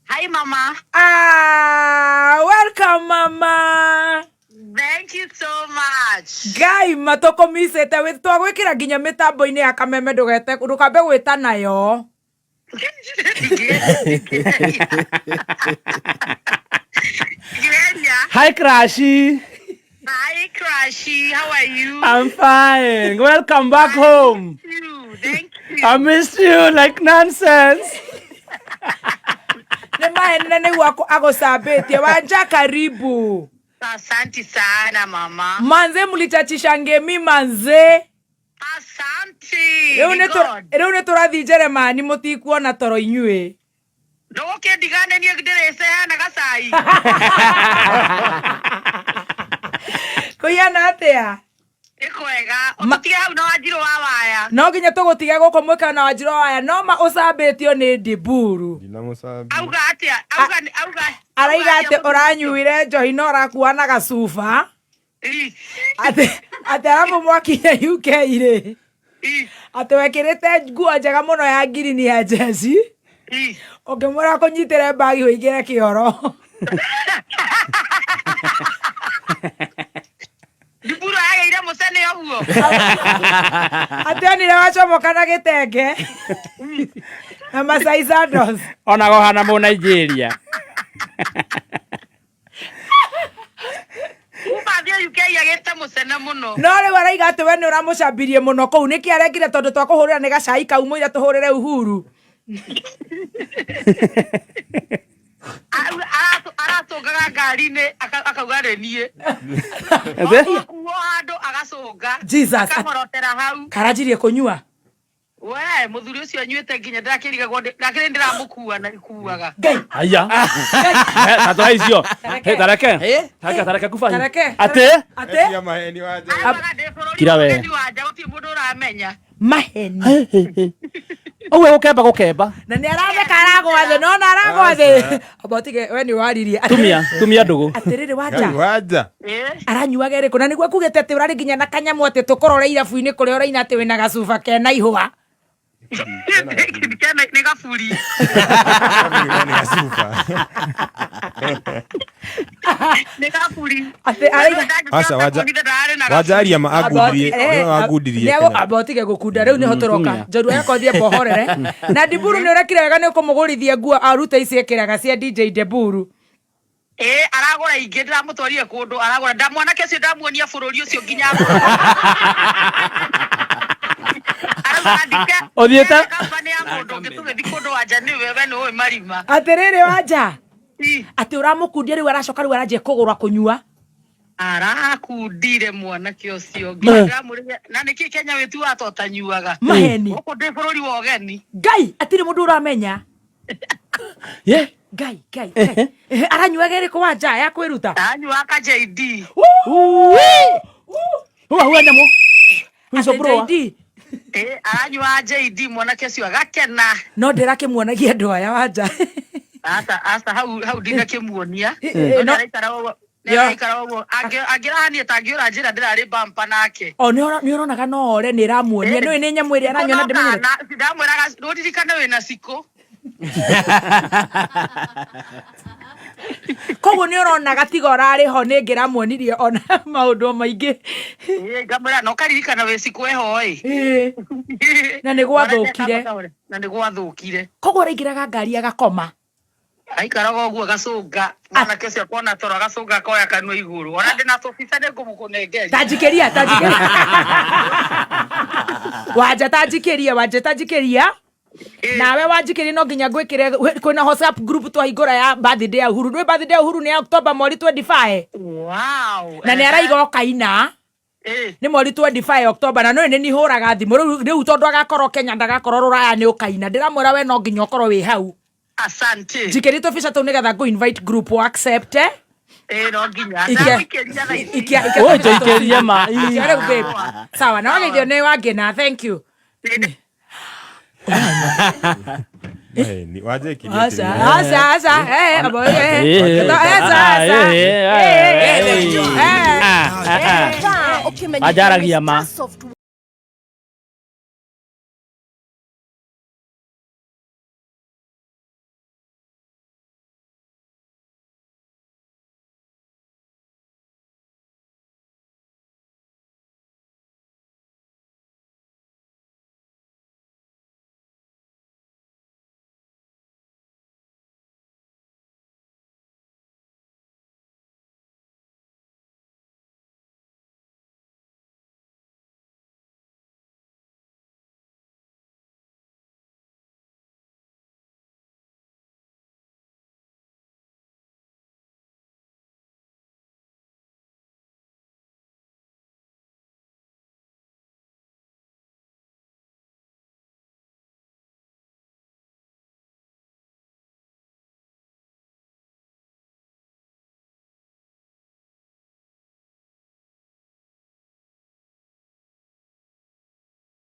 Hi, Mama. Welcome, Mama. Thank you so much. Guy, matoko misete witwa gwikira ginya mitambo-ini ya kameme ndugete ndukambe gwita nayo. Hi, Crashy. Hi, Crashy. How are you? I'm fine. Welcome back home. Thank you. I missed you like nonsense. Nene wako agosabete Wanja karibu. Asante sana, Mama. Manze mulichachisha ngemi manze. Asante. Leo ne turathi Jeremani mutikuona toro inyue. Ndoke ndigane ni ndirese hana gasai. Kuyana atia. Ikwega. Utiga hau na Wanjiru wa waya. No ginya tugutiga guko mweka na Wanjiru wa waya no ma usabetio ni Dibul. Ndina musabi. Auga atia. Auga. Araiga ate oranyuire njohi no rakuana gacuba. Ate aramu mwakinya UK ire. Ate wekirite nguo njega muno ya green ya jersey. Okemura kunyitire bagi hoigire kioro. Diburu ageire musene oguo. Ate ni rawachomoka na gitenge. Na Masai Sandos. Ona go hana mu Nigeria. Ubathio UK yagete musene muno. No re waraiga ate we ni uramucabirie muno kou niki arekire tondu twakuhurira ni gacai kau muira tuhurire Uhuru. Aratongaga ngari-inĩ akauga nĩ niĩ. Akuo handũ agaconga akamorotera hau. Karanjirie kunyua. We mũthuri ũcio anyuĩte nginya ndakĩrigagwo ndakĩrĩ ndĩramũkua na ikuaga. Aya. Tato haicio. Tareke kufanya. Ate? Ya maheni waje. Kira we. Gũtirĩ mũndũ ũramenya. Maheni. Owe gukemba. Na ni aratheka aragwathe no na aragwathe. Abotige we ni waririe. Tumia ndugu. Atiriri Wanja. Wanja. Aranyuaga iri kuna niguo kugete ati urari ginya na kanyamu ati tukorore irabu-ini kuri uraina ati wina gacuba kena ihua. Nĩ gaburi. Nĩ gaburi. Ati araiga. Asa wajaria maagudirie. Agudirie. Nĩago abotige gukunda riu niho turoka. Njorua yako thie bohorere. Na Diburu ni urekire wega ni ukumugurithia nguo aruta ici ekiraga cia DJ Diburu. Aragora ingĩ ndiramũtwarire kũndũ aragora mwanake ũcio ndamuonia bũrũri ũcio nginya Othiete kampani ya mũndũ ũngĩ tũgĩthi kũndũ Wanja nĩ wewe nĩ ũĩ marima. Atiriri Wanja. Ati uramukundia riu aracoka riu aranjie kugura kunyua. Arakundire mwanake ũcio nginya ndamũrĩria na nĩkĩ Kenya wĩtu watotanyuaga. Maheni. Gũkũ ndĩ bũrũri wa ũgeni. Ngai atire mũndũ uramenya. Ye. Ngai. Aranyuaga iri kwa Wanja ya kwiruta. Aranyuaga JD. Huwa nyamo. Wiso bro. JD. Aranyuaga JD mwanake ũcio agakena. No ndirakĩmuonagia andũ aya Wanja. Asa hau ndingakĩmuonia. Angĩrahania tangĩũra njĩra ndĩrarĩ bampa nake. O nĩ ũronaga no ore nĩ ramuonia nĩ nĩ nyamũ ĩrĩa aranyua na ndĩmenyere. Ndamwĩraga ndirikane wĩna ciko. Koguo nĩ ũronaga tiga ũrarĩ ho nĩ ngĩramuonirie ona maũndũ maingĩ. Ngamwĩra no karirikana wĩ ciko eho na nĩ gwathũkire. Na nĩ gwathũkire. Koguo araingĩraga ngari agakoma. Aikaraga ũguo agacũnga mwanake ũcio akona toro agacũnga akoya kanua igũrũ. Ona ndĩna tũbica nĩ ngũmũkũnengeria. Tanjikĩria. Wanja tanjikĩria. Nawe wanjikĩria no nginya ngwĩkĩre kwĩna WhatsApp group twahingũra ya birthday ya Uhuru. Nĩ birthday ya Uhuru nĩ October mweri 25. Wow. Na nĩ araiga okaina. Nĩ mweri 25 October na no nĩ nihũraga thimũ rĩu tondu agakorwo Kenya ndagakorwo rũraya nĩ ũkaina. Ndĩramwĩra we no nginya ũkorwo wĩ hau. Asante. Njikĩrie tũbica tũu nĩgetha go invite group wa accept. No nginya. Njikĩrie ma. Sawa na wageithio nĩ wangena. Thank you. Ni waje kile. Ajaragia ma.